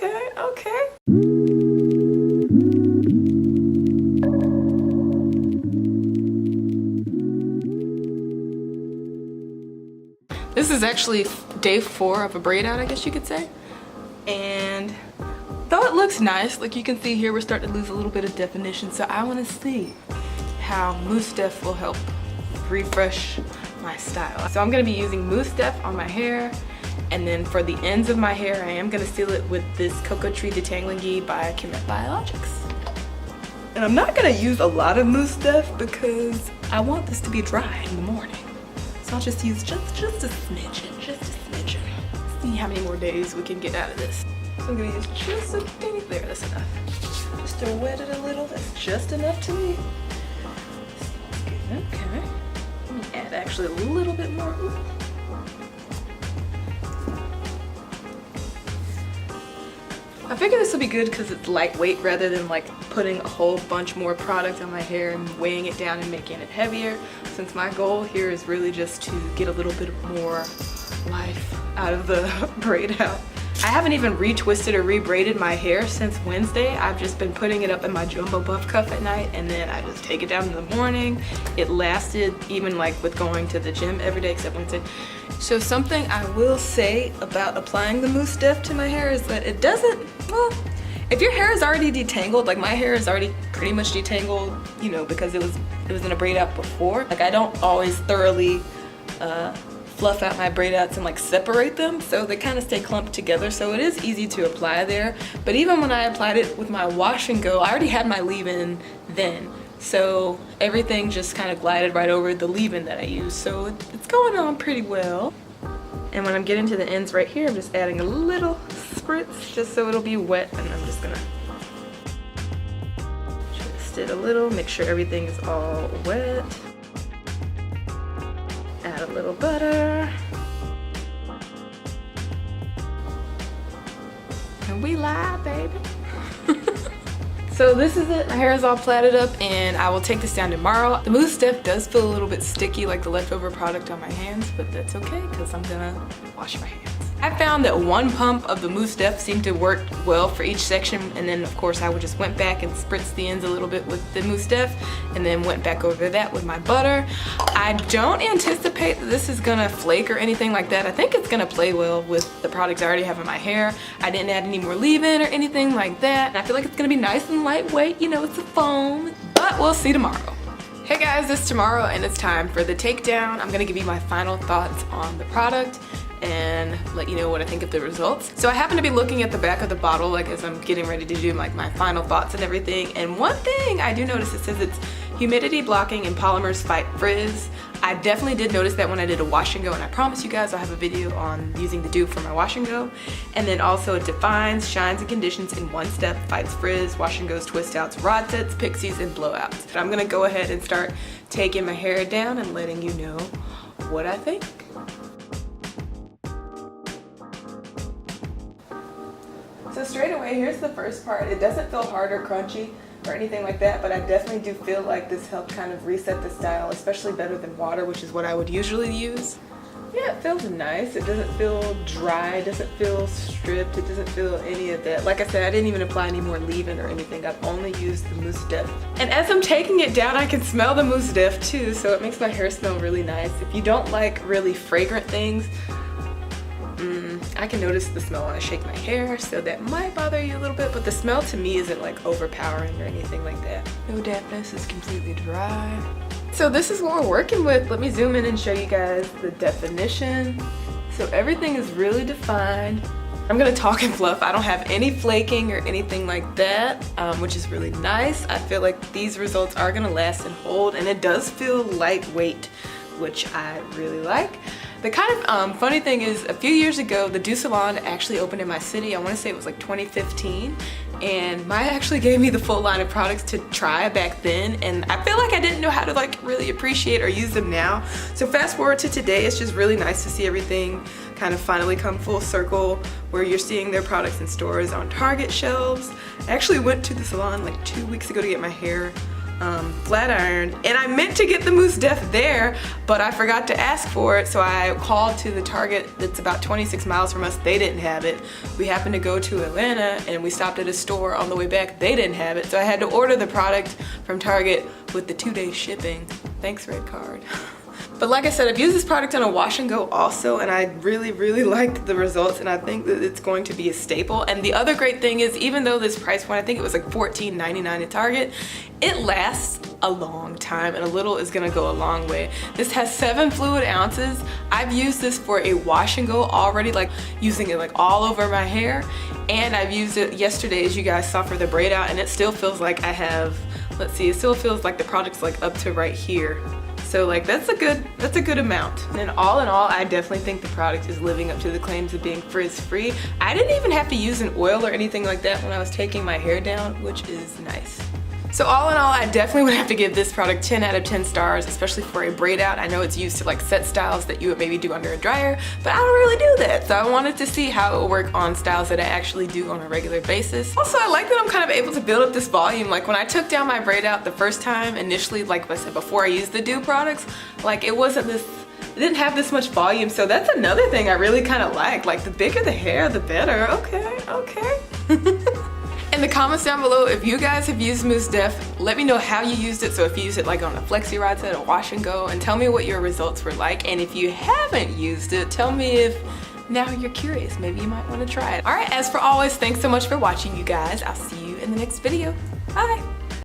Okay, okay. This is actually day 4 of a braid out, I guess you could say. And though it looks nice, like you can see here, we're starting to lose a little bit of definition. So I want to see how Mousse Def will help refresh my style. So I'm going to be using Mousse Def on my hair. And then for the ends of my hair, I am going to seal it with this Cocoa Tree Detangling Ghee by Chemet Biologics. And I'm not going to use a lot of Mousse Def because I want this to be dry in the morning. So I'll just use just a smidgen, just a smidgen. See how many more days we can get out of this. So I'm going to use just a teeny, there, that's enough. Just to wet it a little, that's just enough to me. Okay. Let me add actually a little bit more. Ooh. I figure this will be good because it's lightweight rather than like putting a whole bunch more product on my hair and weighing it down and making it heavier, since my goal here is really just to get a little bit more life out of the braid out. I haven't even retwisted or rebraided my hair since Wednesday. I've just been putting it up in my jumbo buff cuff at night and then I just take it down in the morning. It lasted even like with going to the gym every day except Wednesday. So something I will say about applying the Mousse Def to my hair is that it doesn't, well, if your hair is already detangled, like my hair is already pretty much detangled, you know, because it was in a braid out before. Like I don't always thoroughly fluff out my braid outs and like separate them, so they kind of stay clumped together, so it is easy to apply there. But even when I applied it with my wash and go, I already had my leave-in then, so everything just kind of glided right over the leave-in that I used, so it's going on pretty well. And when I'm getting to the ends right here, I'm just adding a little spritz just so it'll be wet, and I'm just gonna twist it a little, make sure everything is all wet. Add a little butter. And we live, baby. So this is it. My hair is all plaited up and I will take this down tomorrow. The Mousse Def does feel a little bit sticky like the leftover product on my hands, but that's okay because I'm gonna wash my hands. I found that one pump of the Mousse Def seemed to work well for each section, and then of course I just went back and spritzed the ends a little bit with the Mousse Def and then went back over that with my butter. I don't anticipate that this is gonna flake or anything like that. I think it's gonna play well with the products I already have in my hair. I didn't add any more leave-in or anything like that. And I feel like it's gonna be nice and lightweight, you know, it's a foam, but we'll see tomorrow. Hey guys, it's tomorrow and it's time for the takedown. I'm gonna give you my final thoughts on the product and let you know what I think of the results. So I happen to be looking at the back of the bottle like as I'm getting ready to do like my final thoughts and everything, and one thing I do notice, it says it's humidity blocking and polymers fight frizz. I definitely did notice that when I did a wash and go, and I promise you guys I'll have a video on using the Doux for my wash and go. And then also it defines, shines, and conditions in one step, fights frizz, wash and goes, twist outs, rod sets, pixies, and blowouts. But I'm gonna go ahead and start taking my hair down and letting you know what I think. So straight away, here's the first part. It doesn't feel hard or crunchy or anything like that, but I definitely do feel like this helped kind of reset the style, especially better than water, which is what I would usually use. Yeah, it feels nice. It doesn't feel dry, it doesn't feel stripped, it doesn't feel any of that. Like I said, I didn't even apply any more leave-in or anything. I've only used the Mousse Def. And as I'm taking it down, I can smell the Mousse Def too, so it makes my hair smell really nice. If you don't like really fragrant things, I can notice the smell when I shake my hair, so that might bother you a little bit, but the smell to me isn't like overpowering or anything like that. No dampness, it's completely dry. So this is what we're working with. Let me zoom in and show you guys the definition. So everything is really defined. I'm gonna talk and fluff. I don't have any flaking or anything like that, which is really nice. I feel like these results are gonna last and hold, and it does feel lightweight, which I really like. The kind of funny thing is, a few years ago, the Doux Salon actually opened in my city. I want to say it was like 2015, and Maya actually gave me the full line of products to try back then, and I feel like I didn't know how to like really appreciate or use them now. So fast forward to today, it's just really nice to see everything kind of finally come full circle, where you're seeing their products in stores on Target shelves. I actually went to the salon like 2 weeks ago to get my hair flat iron, and I meant to get the Mousse Def there, but I forgot to ask for it, so I called to the Target that's about 26 miles from us. They didn't have it. We happened to go to Atlanta and we stopped at a store on the way back. They didn't have it, so I had to order the product from Target with the 2-day shipping. Thanks, Red Card. But like I said, I've used this product on a wash and go also, and I really liked the results, and I think that it's going to be a staple. And the other great thing is, even though this price point, I think it was like $14.99 at Target, it lasts a long time, and a little is gonna go a long way. This has 7 fluid ounces. I've used this for a wash and go already, like using it like all over my hair, and I've used it yesterday, as you guys saw, for the braid out, and it still feels like I have, let's see, it still feels like the product's like up to right here. So like that's a good amount. And all in all, I definitely think the product is living up to the claims of being frizz free. I didn't even have to use an oil or anything like that when I was taking my hair down, which is nice. So all in all, I definitely would have to give this product 10 out of 10 stars, especially for a braid out. I know it's used to like set styles that you would maybe do under a dryer, but I don't really do that. So I wanted to see how it would work on styles that I actually do on a regular basis. Also, I like that I'm kind of able to build up this volume. Like when I took down my braid out the first time, initially, like I said, before I used the Doux products, like it didn't have this much volume. So that's another thing I really kind of like the bigger the hair, the better. Okay. In the comments down below, if you guys have used Mousse Def, let me know how you used it. So if you used it like on a flexi rod set, a wash and go, and tell me what your results were like. And if you haven't used it, tell me if now you're curious, maybe you might want to try it. All right, as for always, thanks so much for watching, you guys. I'll see you in the next video. Bye.